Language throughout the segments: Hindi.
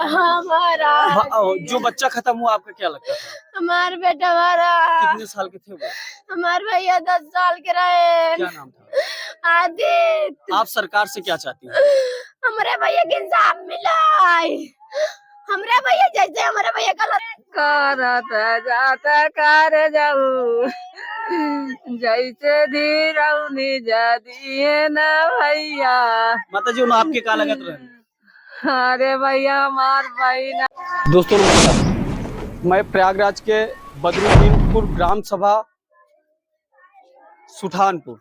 हमारा जो बच्चा खत्म हुआ आपका क्या लगता था? हमारा बेटा हमारा कितने साल के थे वो? हमारे भैया 10 साल के रहे। क्या नाम था? आदित्य। आप सरकार से क्या चाहती हैं? हमारे भैया के इंसाफ मिला। हमारे भैया जैसे हमारे भैया का करत जाता कर जाऊ जैसे धीरौनी जदिए न भैया। माता जी आपके का लगत रहे? अरे भैया हमार भाई ना। दोस्तों नमस्कार, मैं प्रयागराज के बदरुद्दीनपुर ग्राम सभा सुठानपुर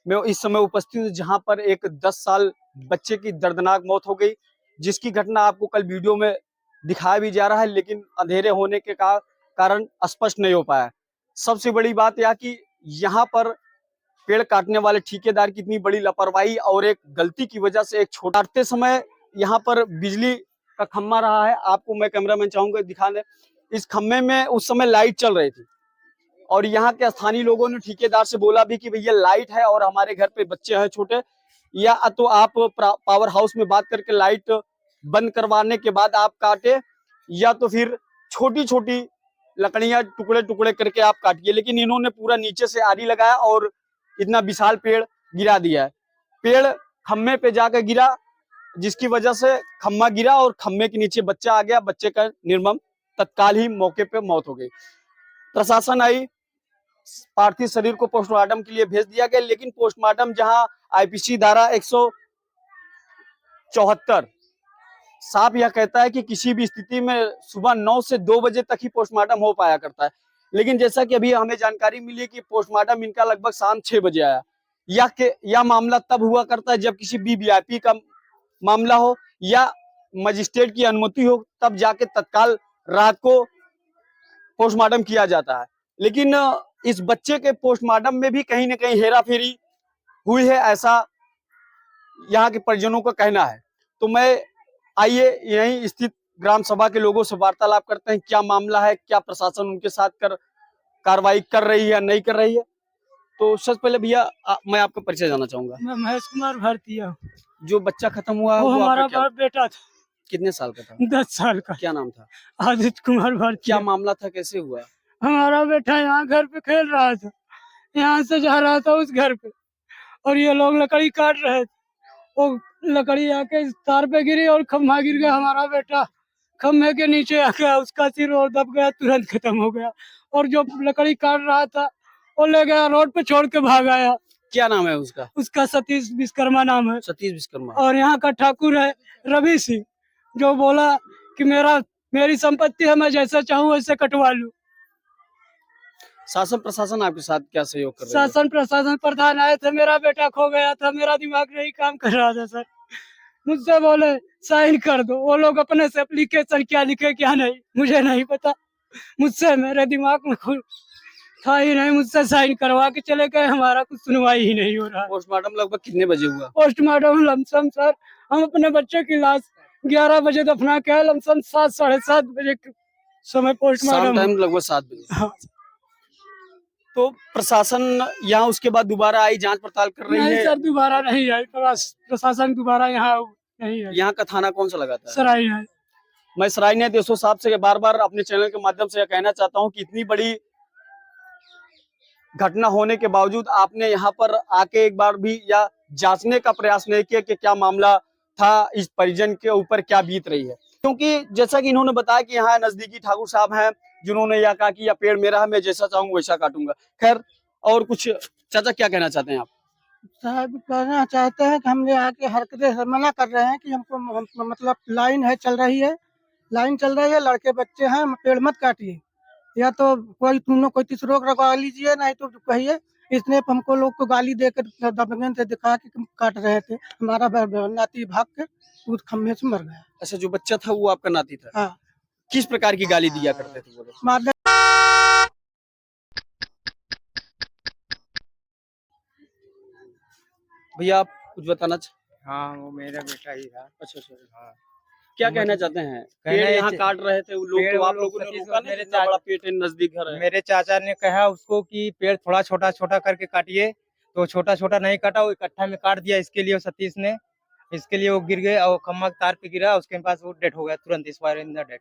में इस समय उपस्थित हूं, जहां पर एक 10 साल बच्चे की दर्दनाक मौत हो गई, जिसकी घटना आपको कल वीडियो में दिखाया भी जा रहा है, लेकिन अंधेरे होने के कारण स्पष्ट नहीं हो पाया। सबसे बड़ी बात यह कि यहाँ पर पेड़ काटने वाले ठेकेदार की इतनी बड़ी लापरवाही और एक गलती की वजह से एक छोड़ते समय यहाँ पर बिजली का खम्मा रहा है। आपको मैं कैमरामैन चाहूंगा दिखाने। इस खम्मे में उस समय लाइट चल रही थी और यहाँ के स्थानीय लोगों ने ठेकेदार से बोला भी कि भैया लाइट है और हमारे घर पे बच्चे हैं छोटे, या तो आप पावर हाउस में बात करके लाइट बंद करवाने के बाद आप काटे, या तो फिर छोटी छोटी लकड़ियां टुकड़े टुकड़े करके आप काटिए। लेकिन इन्होंने पूरा नीचे से आरी लगाया और इतना विशाल पेड़ गिरा दिया है। पेड़ खम्मे पे जाकर गिरा, जिसकी वजह से खम्मा गिरा और खम्मे के नीचे बच्चा आ गया। बच्चे का निर्मम तत्काल ही मौके पे मौत हो गई। प्रशासन आई, पार्थिव शरीर को पोस्टमार्टम के लिए भेज दिया गया, लेकिन पोस्टमार्टम जहां आईपीसी धारा 174 साफ यह कहता है कि किसी भी स्थिति में सुबह 9 से 2 बजे तक ही पोस्टमार्टम हो पाया करता है, लेकिन जैसा कि अभी हमें जानकारी मिली कि पोस्टमार्टम इनका लगभग शाम 6 बजे आया। यह मामला तब हुआ करता है जब किसी वीवीआईपी का मामला हो या मजिस्ट्रेट की अनुमति हो, तब जाके तत्काल रात को पोस्टमार्टम किया जाता है। लेकिन इस बच्चे के पोस्टमार्टम में भी कहीं ना कहीं हेराफेरी हुई है, ऐसा यहाँ के परिजनों का कहना है। तो मैं आइए यहीं स्थित ग्राम सभा के लोगों से वार्तालाप करते हैं, क्या मामला है, क्या प्रशासन उनके साथ कार्रवाई कर रही है या नहीं कर रही है। तो सबसे पहले भैया मैं आपका परिचय जानना चाहूंगा। मैं महेश कुमार भारतीय। जो बच्चा खत्म हुआ वो हमारा बेटा था। कितने साल का था? 10 साल का। क्या नाम था? आदित्य कुमार भारतीय। क्या मामला था, कैसे हुआ? हमारा बेटा यहाँ घर पे खेल रहा था, यहाँ से जा रहा था उस घर पे, और ये लोग लकड़ी काट रहे थे। वो लकड़ी आके तार पे गिरी और खम्भा गिर गया। हमारा बेटा खम्भे के नीचे आ गया, उसका सिर और दब गया, तुरंत खत्म हो गया। और जो लकड़ी काट रहा था वो ले गया रोड पे छोड़ के भाग आया। क्या नाम है उसका? उसका सतीश विश्वकर्मा नाम है। सतीश विश्वकर्मा। और यहाँ का ठाकुर है रवि सिंह, जो बोला कि मेरी संपत्ति है, मैं जैसा चाहूँ वैसे कटवा लूं। शासन प्रशासन आपके साथ क्या सहयोग कर रहा है? शासन प्रशासन प्रधान आए थे, मेरा बेटा खो गया था, मेरा दिमाग नहीं काम कर रहा था सर। मुझसे बोले साइन कर दो, वो लोग अपने से एप्लीकेशन क्या लिखे क्या नहीं मुझे नहीं पता। मुझसे मेरे दिमाग में था ही नहीं, मुझसे साइन करवा के चले गए। हमारा कुछ सुनवाई ही नहीं हो रहा। पोस्टमार्टम लगभग कितने बजे हुआ? पोस्टमार्टम लमसम सर, हम अपने बच्चे की लाश 11 बजे दफना के लमसम 7 साढ़े 7 बजे के समय पोस्टमार्टम टाइम लगभग 7 बजे। हाँ। तो प्रशासन यहाँ उसके बाद दोबारा आई, जांच पड़ताल कर रही नहीं है? सर, दोबारा नहीं आई प्रशासन, दोबारा यहाँ नहीं आई। यहाँ का थाना कौन सा लगाता है? सराय है। मैं सराय ने देशो साहब से बार बार अपने चैनल के माध्यम से यह कहना चाहता हूँ कि इतनी बड़ी घटना होने के बावजूद आपने यहाँ पर आके एक बार भी या जांचने का प्रयास नहीं किया कि क्या मामला था, इस परिजन के ऊपर क्या बीत रही है। क्योंकि जैसा कि इन्होंने बताया कि यहाँ नजदीकी ठाकुर साहब हैं, जिन्होंने यह कहा कि यह पेड़ मेरा है, मैं जैसा चाहूंगा वैसा काटूंगा। खैर, और कुछ चाचा क्या कहना चाहते हैं आप? साहब कहना चाहते हैं कि हम ये आके हरकतें मना कर रहे हैं कि हमको मतलब लाइन है चल रही है, लाइन चल रही है, लड़के बच्चे हैं, पेड़ मत काटिए, या तो कोई तीसरों को रखवा लीजिए, नहीं तो कहिए। इसने हमको लोग को गाली देकर दबंगन से दिखा कि काट रहे थे। हमारा नाती भाग कर उस खम्भे से मर गया। अच्छा, जो बच्चा था वो आपका नाती था? हाँ। किस प्रकार की गाली दिया करते थे वो लोग? मादर भैया आप कुछ बताना हाँ, वो मेरा बेटा ही था। अच्छा अच्छा। हाँ। क्या कहना चाहते हैं? कहना पेड़ यहाँ है- काट रहे थे वो लोग, पेड़ तो वो आप लोग लोगों ने सतीश रोका नहीं? मेरे इतना बड़ा पेड़ है, नजदीक घर है। मेरे चाचा ने कहा उसको कि पेड़ थोड़ा छोटा छोटा करके काटिए, तो छोटा छोटा नहीं काटा, वो इकट्ठा में काट दिया। इसके लिए सतीश ने इसके लिए वो गिर गए और खम्मा तार पे गिरा, उसके पास वो डेथ हो गया तुरंत, एक्सपायर इन द डेथ।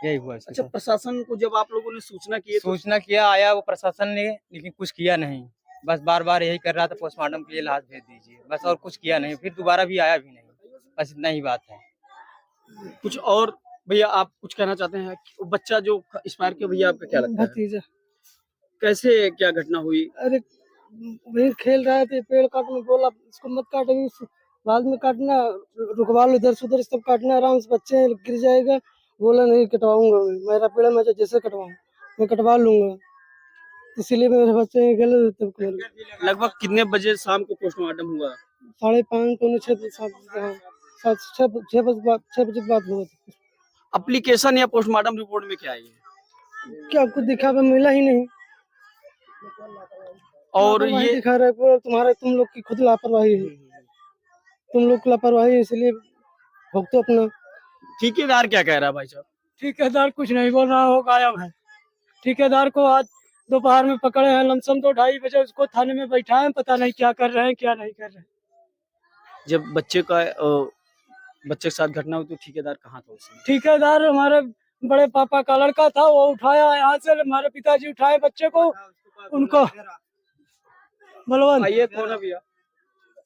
यही हुआ इसके अच्छा, साथ। प्रशासन को जब आप लोगों ने सूचना की है तो सूचना किया, आया वो प्रशासन ने, लेकिन कुछ किया नहीं। बस बार बार यही कर रहा था, पोस्टमार्टम के लिए लाश भेज दीजिए, बस और कुछ किया नहीं। फिर दोबारा भी आया भी नहीं, बस इतना ही बात है। कुछ और भैया आप कुछ कहना चाहते हैं? वो बच्चा जो एक्सपायर किया, भैया आपका क्या लगता है? भतीजा। कैसे क्या घटना हुई? अरे वही खेल रहे थे, पेड़ काटने बोला इसको मत काटो, बाद में काटना, रुकवा लो, इधर से उधर सब काटना, आराम से बच्चे गिर जाएगा। बोला नहीं कटवाऊंगा, मैं मेरा पेड़ मैं जैसे कटवाऊं मैं कटवा लूंगा, इसीलिए मेरे बच्चे गले तब को लगभग कितने बजे शाम को पोस्टमार्टम हुआ? 5:30 पौने 6 6 बजे के बाद हुआ था। एप्लीकेशन या पोस्टमार्टम रिपोर्ट में क्या है? क्या आपको दिखा मिला ही नहीं, और लापरवाही ये दिखा रहा है तुम्हारे, तुम लोग की खुद लापरवाही है, तुम लोग की लापरवाही है, इसलिए भुगतो अपना। ठेकेदार क्या कह रहा है भाई साहब? ठेकेदार कुछ नहीं बोल रहा, हो गायब है। ठेकेदार को आज दोपहर में पकड़े हैं, लमसम तो 2:30 बजे उसको थाने में बैठा है, पता नहीं क्या कर रहे हैं क्या नहीं कर रहे हैं। जब बच्चे के साथ घटना हुई तो ठेकेदार कहाँ था उस समय? ठेकेदार हमारे बड़े पापा का लड़का था, वो उठाया यहाँ से, हमारे पिताजी उठाए बच्चे को, उनको बलवंत आइए, कौन है भैया?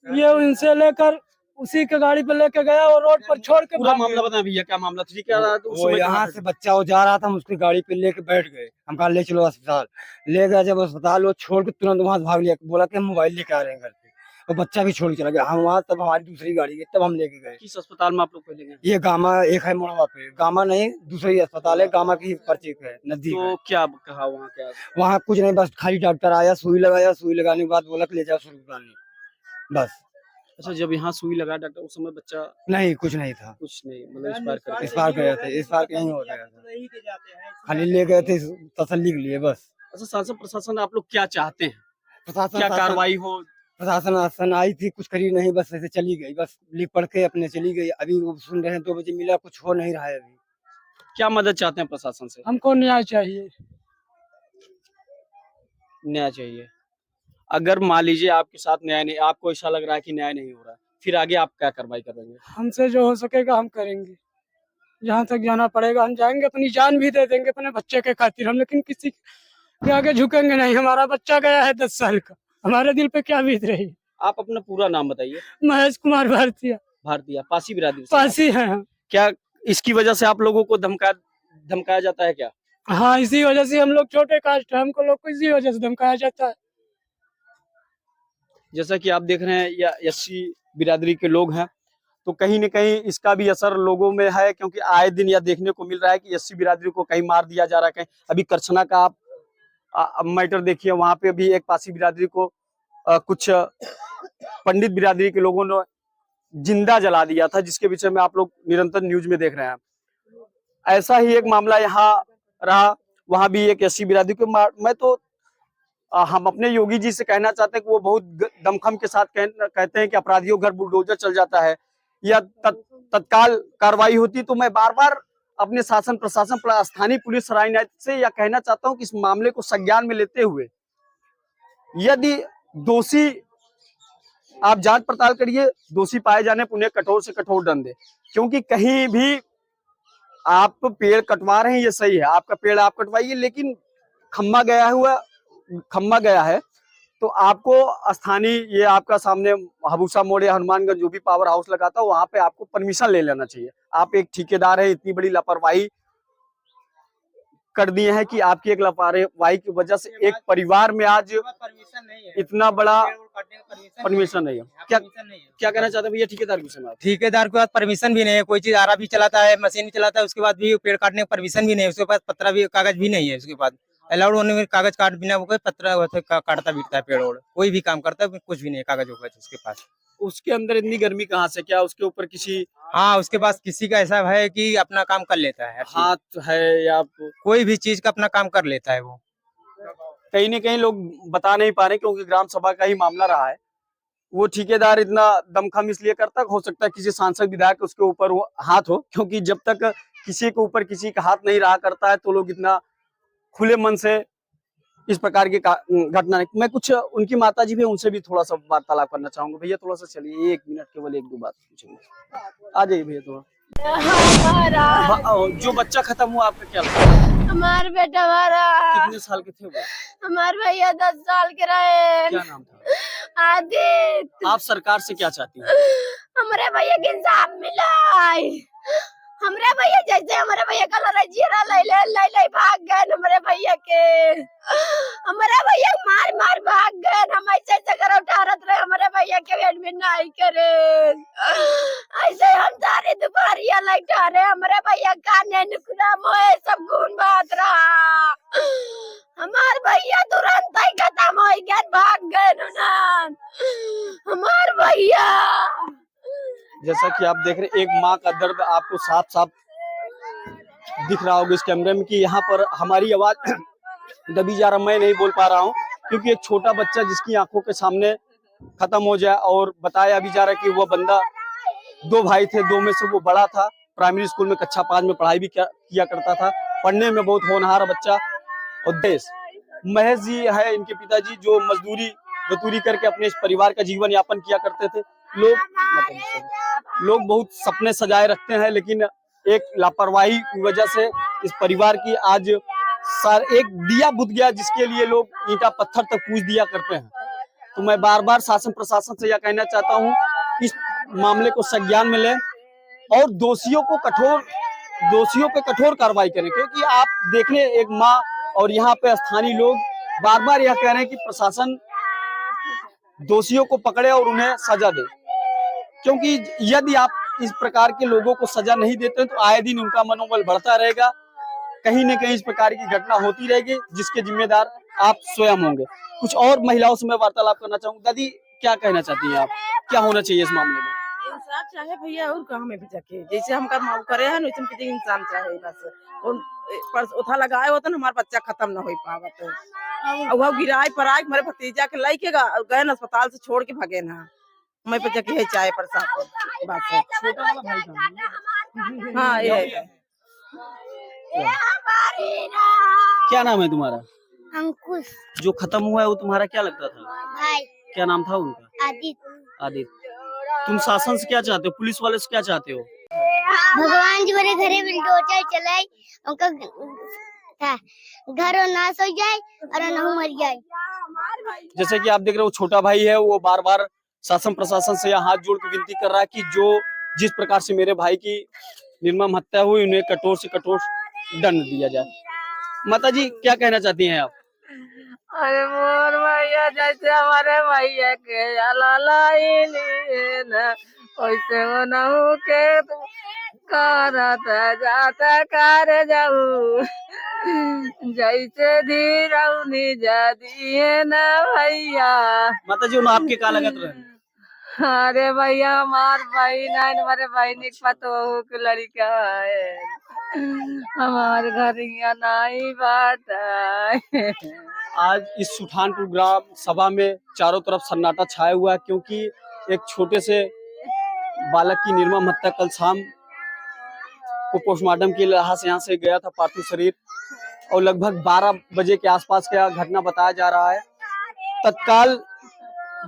ये उनसे लेकर उसी के गाड़ी पे लेके गया और रोड पर छोड़ के पूरा भाग मामला गया। बताएं भैया, क्या मामला था? ठेकेदार तो उस वो समय यहाँ कहाँ से था? बच्चा वो जा रहा था, हम उसकी गाड़ी पे लेके बैठ गए, हम कहा ले चलो अस्पताल। ले गए, जब अस्पताल वो छोड़ के तुरंत वहां से भाग लिया, बोला कि हम मोबाइल लेके आ रहे हैं घर पे, और बच्चा भी छोड़ के चला गया। हम वहाँ, तब हमारी दूसरी गाड़ी है, तब हम लेके गए। किस अस्पताल में आप लोग पहले गए? ये गामा एक है मोड़वा पे, गामा नहीं दूसरी अस्पताल है, गामा की पर्ची है नजदीक है। तो क्या कहा वहाँ क्या? वहाँ कुछ नहीं, बस खाली डॉक्टर आया, सुई लगाया, सुई लगाने के बाद बोला कि ले जाओ सुरगानी, बस। अच्छा, जब यहाँ सुई लगा डॉक्टर, उस समय बच्चा नहीं कुछ नहीं था, कुछ नहीं, मतलब एक्सपायर कर इस बार गए थे, इस बार यहीं हो गया था, खाली ले गए थे तसल्ली के लिए बस। अच्छा, शासन प्रशासन आप लोग क्या चाहते हैं? प्रशासन क्या कार्रवाई हो? प्रशासन आई थी, कुछ करी नहीं, बस ऐसे चली गई, बस लिख पढ़ के अपने चली गई। अभी वो सुन रहे हैं 2 बजे मिला, कुछ हो नहीं रहा है अभी। क्या मदद चाहते हैं प्रशासन से? हमको न्याय चाहिए। न्याय चाहिए। अगर मान लीजिए आपके साथ न्याय नहीं, आपको ऐसा लग रहा है कि न्याय नहीं हो रहा है, फिर आगे आप क्या कार्रवाई करेंगे? हमसे जो हो सकेगा हम करेंगे, जहाँ तक जाना पड़ेगा हम जाएंगे, अपनी जान भी दे देंगे अपने बच्चे के खातिर हम, लेकिन किसी के आगे झुकेंगे नहीं। हमारा बच्चा गया है 10 साल का, हमारे दिल पे क्या बीत रही है। आप अपना पूरा नाम बताइए। महेश कुमार भारतीय, भारतीय, पासी बिरादरी से। पासी हैं हम। क्या इसकी वजह से आप लोगों को धमकाया जाता है क्या? हाँ, इसी वजह से हम लोग छोटे कास्ट है, हमको लोग को इसी वजह से धमकाया जाता है। जैसा कि आप देख रहे हैं, या एससी बिरादरी के लोग हैं, तो कहीं न कहीं इसका भी असर लोगों में है, क्योंकि आए दिन यह देखने को मिल रहा है कि एससी बिरादरी को कहीं मार दिया जा रहा है, कहीं। अभी करछना का आप मैटर देखिए, वहां पे भी एक पासी बिरादरी को कुछ पंडित बिरादरी के लोगों ने जिंदा जला दिया था, जिसके विषय में आप लोग निरंतर न्यूज में देख रहे हैं। ऐसा ही एक मामला यहाँ रहा, वहां भी एक एससी बिरादरी को मैं तो हम अपने योगी जी से कहना चाहते हैं कि वो बहुत दमखम के साथ कहते हैं कि अपराधियों घर बुलडोजर चल जाता है या तत्काल कार्रवाई होती। तो मैं बार बार अपने शासन प्रशासन स्थानीय पुलिस सरायनायक से यह कहना चाहता हूं कि इस मामले को संज्ञान में लेते हुए यदि दोषी आप जांच पड़ताल करिए, दोषी पाए जाने पर उन्हें कठोर से कठोर दंड दे। क्योंकि कहीं भी आप पेड़ कटवा रहे हैं, ये सही है, आपका पेड़ आप कटवाइए, लेकिन खम्मा गया है तो आपको स्थानीय, ये आपका सामने हबूसा मोड़ या हनुमानगंज जो भी पावर हाउस लगा था, वहां पे आपको परमिशन ले लेना चाहिए। आप एक ठेकेदार है, इतनी बड़ी लापरवाही कर दिए हैं कि आपकी एक लापरवाही की वजह से एक परिवार में आज इतना बड़ा परमिशन नहीं है। क्या कहना चाहते हैं भैया ठेकेदार के विषय में? ठेकेदार के पास परमिशन भी नहीं है, कोई चीज आरा भी चलाता है, मशीन भी चलाता है, उसके बाद भी पेड़ काटने का परमिशन भी नहीं है, उसके पास पत्रा भी कागज भी नहीं है, उसके पास अलाउड होने में कागज काट बिना वो कोई पत्रा काटता बीतता है पेड़ और कोई भी काम करता है, कुछ भी नहीं है कागज वगज उसके पास। उसके अंदर इतनी गर्मी कहाँ से? क्या उसके ऊपर किसी हाँ, उसके पास किसी का ऐसा है कि अपना काम कर लेता है, हाथ है या कोई भी चीज का अपना काम कर लेता है वो। कहीं न कहीं लोग बता नहीं पा रहे, क्योंकि ग्राम सभा का ही मामला रहा है। वो ठेकेदार इतना दमखम इसलिए करता, हो सकता है किसी सांसद विधायक उसके ऊपर वो हाथ हो, क्योंकि जब तक किसी के ऊपर किसी का हाथ नहीं रहा करता है तो लोग इतना खुले मन से इस प्रकार की घटना है। मैं कुछ उनकी माता जी भी, उनसे भी थोड़ा सा वार्तालाप करना चाहूंगा। भैया थोड़ा सा चलिए, 1 मिनट, केवल 1-2 बात पूछेंगे। आ जाइए भैया थोड़ा। हमारा जो बच्चा खत्म हुआ आपका क्या लगता है? हमार बेटा हमारा कितने साल के थे वो? हमार भैया 10 साल के रहे। क्या नाम था? आदित्य। आप सरकार से क्या चाहती हैं? हमारे भैया के इंसाफ मिला। हमरे भैया जैसे हमारे भैया का लड़ाई जीरा ले भाग गए हमारे भैया के। हमारे भैया मार मार भाग गए। हम ऐसे घर उठारत रहे हमारे भैया के एडमिट नहीं करे। ऐसे हम सारे दोपहरिया लैठा रहे हमारे भैया काने नुकरा मोए सब खून बहात रहा। हमार भैया तुरंत ही खत्म हो गए, भाग गए उन्हें हमार भैया। जैसा कि आप देख रहे हैं, एक माँ का दर्द आपको साफ साफ दिख रहा होगा इस कैमरे में कि यहाँ पर हमारी आवाज दबी जा रहा, मैं नहीं बोल पा रहा हूँ क्योंकि एक छोटा बच्चा जिसकी आंखों के सामने खत्म हो जाए। और बताया भी जा रहा है कि वह बंदा 2 भाई थे, 2 में से वो बड़ा था, प्राइमरी स्कूल में कक्षा 5 में पढ़ाई भी किया करता था, पढ़ने में बहुत होनहार बच्चा। और देश महेश जी है इनके पिताजी, जो मजदूरी करके अपने इस परिवार का जीवन यापन किया करते थे। लोग बहुत सपने सजाए रखते हैं, लेकिन एक लापरवाही की वजह से इस परिवार की आज एक दिया बुझ गया, जिसके लिए लोग ईंटा पत्थर तक पूज दिया करते हैं। तो मैं बार बार शासन प्रशासन से यह कहना चाहता हूँ, इस मामले को संज्ञान में लें और दोषियों पे कठोर कार्रवाई करें। क्योंकि आप देखने एक माँ और यहाँ पे स्थानीय लोग बार बार यह कह रहे हैं कि प्रशासन दोषियों को पकड़े और उन्हें सजा दे, क्योंकि यदि आप इस प्रकार के लोगों को सजा नहीं देते तो आए दिन उनका मनोबल बढ़ता रहेगा, कहीं न कहीं इस प्रकार की घटना होती रहेगी, जिसके जिम्मेदार आप स्वयं होंगे। कुछ और महिलाओं से मैं वार्तालाप करना चाहूंगा। दादी, क्या कहना चाहती हैं आप, क्या होना चाहिए इस मामले में? इंसाफ चाहे भैया, और कहाँ में भी जाके जैसे हम करे हैं वैसे किसी इंसान चाहे बस। और पर उठा लगाए होता ना हमारा बच्चा खत्म ना हो पावत। और वो गिराए पर आए हमारे भतीजा के लाई के गए न अस्पताल से छोड़ के भागे ना। मैं पे जाके है चाहे प्रसाद बस। हाँ ये क्या नाम है तुम्हारा? अंकुश। जो खत्म हुआ है वो तुम्हारा क्या लगता था? भाई। क्या नाम था उनका? आदित्य। तुम शासन से क्या चाहते हो, पुलिस वाले से क्या चाहते हो? भगवान जी मेरे घरे में टोचर चलाए, उनका घर नाश हो जाए और न मर जाए। जैसे कि आप देख रहे हो, छोटा भाई है, वो बार बार शासन प्रशासन से यहाँ हाथ जोड़ के विनती कर रहा है कि जिस प्रकार से मेरे भाई की निर्मम हत्या हुई, उन्हें कठोर से कठोर दंड दिया जाए। माता जी, क्या कहना चाहती हैं आप? अरे मोर भैया जैसे हमारे भैया के वैसे वो नहु के करत जाता कर जाऊ जैसे धीरौनी जदिए न भैया। माता जी, उन्हें आपके का लगत रहे? अरे भैया हमार बहन है, हमारे बहन के पतोहू के लड़का है, हमारे घर यहाँ नहीं बात है। आज इस सुठानपुर ग्राम सभा में चारों तरफ सन्नाटा छाया हुआ है, क्योंकि एक छोटे से बालक की निर्मम हत्या कल शाम को पोस्टमार्टम के लिहाज यहाँ से गया था पार्थिव शरीर, और लगभग 12 बजे के आसपास का घटना बताया जा रहा है। तत्काल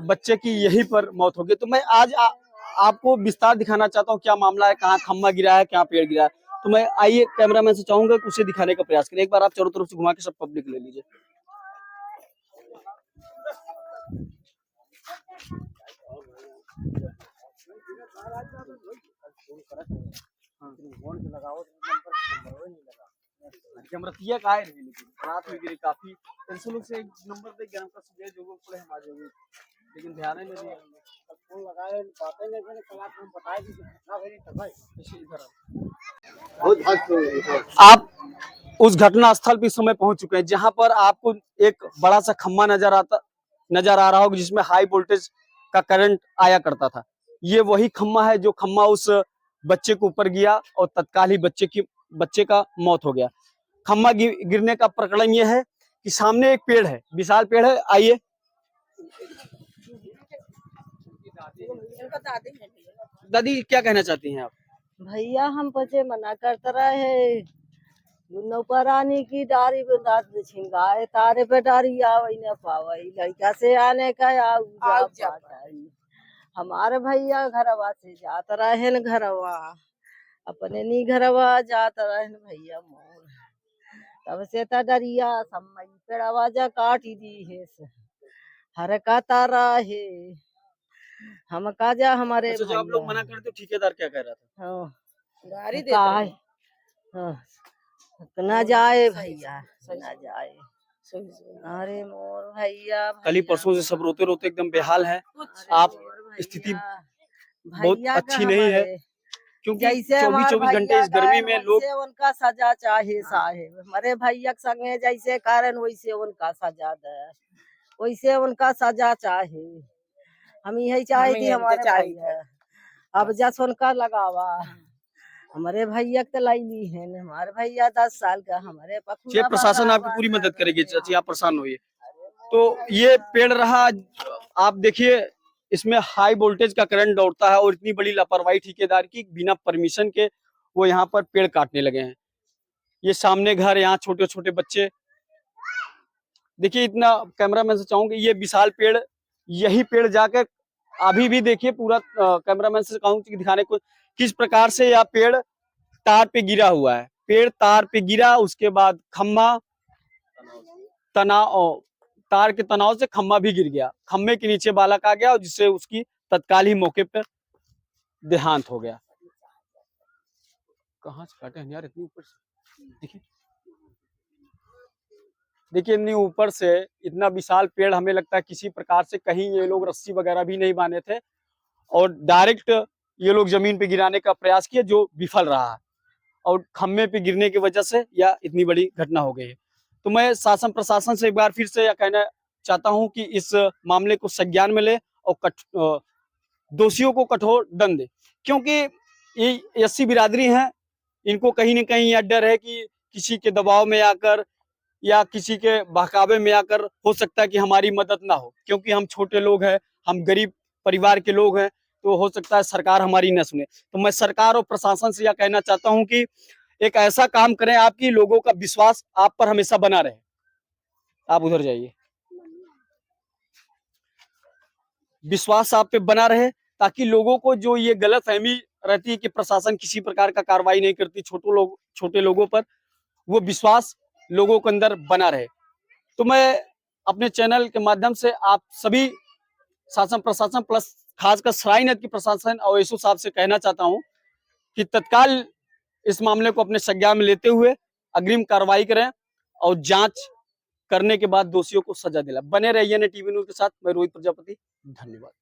बच्चे की यहीं पर मौत हो गई। तो मैं आज आपको विस्तार दिखाना चाहता हूँ, क्या मामला है, कहाँ खम्मा गिरा है, क्या पेड़ गिरा है। तो मैं आइए कैमरामैन से चाहूंगा कि उसे दिखाने का प्रयास करें। एक बार आप चारों तरफ से घुमा के सब पब्लिक ले लीजिए। कैमरा का है, लेकिन रात में गिरी काफी टेंशन से नंबर पे ज्ञान का सुबह जो पड़े हम आ जाएंगे, लेकिन ध्यान नहीं दिया फोन लगाए बातें नहीं मैंने कल आपको बताया कि घटना हुई तब भाई इधर आप उस घटना स्थल पे इस समय पहुंच चुके हैं, जहां पर आपको एक बड़ा सा खम्मा नजर आ रहा होगा, जिसमें हाई वोल्टेज का करंट आया करता था। ये वही खम्मा है जो खम्मा उस बच्चे के ऊपर गया और तत्काल ही बच्चे का मौत हो गया। खम्मा गिरने का प्रकरण यह है कि सामने एक पेड़ है, विशाल पेड़ है। आइए, दादी क्या कहना चाहती हैं आप? भैया हम पचे मना करता रहे नौकरानी की डारी पे रात छिंगाए तारे पे डारी आवई न पावई लड़का से आने का आऊ जा पाटाई हमारे भैया घरवा से जात रहे न घरवा अपने नी घरवा जात रहे न भैया मोर तब से त डरिया सम्मई पेड़वा जा काटी दी है हर का तारा है हम का जा हमारे अच्छा, जो आप लोग मना करते हो ठेकेदार क्या कह रहा था? हाँ गाड़ी देते का रहे। हाँ ना जाए भैया ना जाए सही। अरे मोर भैया कल ही परसों से सब रोते रोते एकदम बेहाल है। आप स्थिति बहुत अच्छी नहीं है, क्योंकि जैसे 24-24 घंटे इस गर्मी में लोग उनका सजा चाहे साहेब हमारे भैया के संगे जैसे कारण वैसे उनका सजा दे वैसे उनका सजा चाहे हम यही चाहे थी हमारे भैया अब जस उनका लगावा हमारे भैया के लाइली है हमारे भैया 10 साल का हमारे ये प्रशासन आपकी पूरी मदद करेगी, चाची आप परेशान होइए। तो ये पेड़ रहा, आप देखिए इसमें हाई वोल्टेज का करंट दौड़ता है और इतनी बड़ी लापरवाही ठेकेदार की, बिना परमिशन के वो यहाँ पर पेड़ काटने लगे हैं। ये सामने घर, यहाँ छोटे छोटे बच्चे, देखिए इतना कैमरामैन से चाहूंगी ये विशाल पेड़, यही पेड़ जाकर अभी भी देखिए पूरा कैमरामैन से कहूंगी दिखाने को किस प्रकार से यह पेड़ तार पे गिरा हुआ है। पेड़ तार पे गिरा, उसके बाद खम्मा तनाव, तार के तनाव से खम्मा भी गिर गया, खम्मे के नीचे बालक आ गया और जिससे उसकी तत्काल ही मौके पर देहांत हो गया। कहाँ से काटे हैं यार इतनी ऊपर से, देखिए देखिए इतनी ऊपर से इतना विशाल पेड़, हमें लगता है किसी प्रकार से कहीं ये लोग रस्सी वगैरह भी नहीं बांधे थे और डायरेक्ट ये लोग जमीन पे गिराने का प्रयास किया जो विफल रहा है और खम्मे पे गिरने की वजह से यह इतनी बड़ी घटना हो गई है। तो मैं शासन प्रशासन से एक बार फिर से यह कहना चाहता हूं कि इस मामले को संज्ञान में ले और दोषियों को कठोर दंड दे, क्योंकि ये एससी बिरादरी है, इनको कहीं ना कहीं यह डर है कि किसी के दबाव में आकर या किसी के बहकावे में आकर हो सकता है कि हमारी मदद ना हो, क्योंकि हम छोटे लोग हैं, हम गरीब परिवार के लोग हैं, तो हो सकता है सरकार हमारी न सुने। तो मैं सरकार और प्रशासन से यह कहना चाहता हूं कि एक ऐसा काम करें आपकी लोगों का विश्वास आप पर हमेशा बना रहे। आप उधर जाइए, विश्वास आप पे बना रहे ताकि लोगों को जो ये गलतफहमी रहती है कि प्रशासन किसी प्रकार का कार्रवाई नहीं करती छोटे लोगों पर, वो विश्वास लोगों के अंदर बना रहे। तो मैं अपने चैनल के माध्यम से आप सभी शासन प्रशासन प्लस खासकर सराय नद की प्रशासन और एसओ साहब से कहना चाहता हूं कि तत्काल इस मामले को अपने संज्ञान में लेते हुए अग्रिम कार्रवाई करें और जांच करने के बाद दोषियों को सजा दिला। बने रहिए ने टीवी न्यूज के साथ, मैं रोहित प्रजापति, धन्यवाद।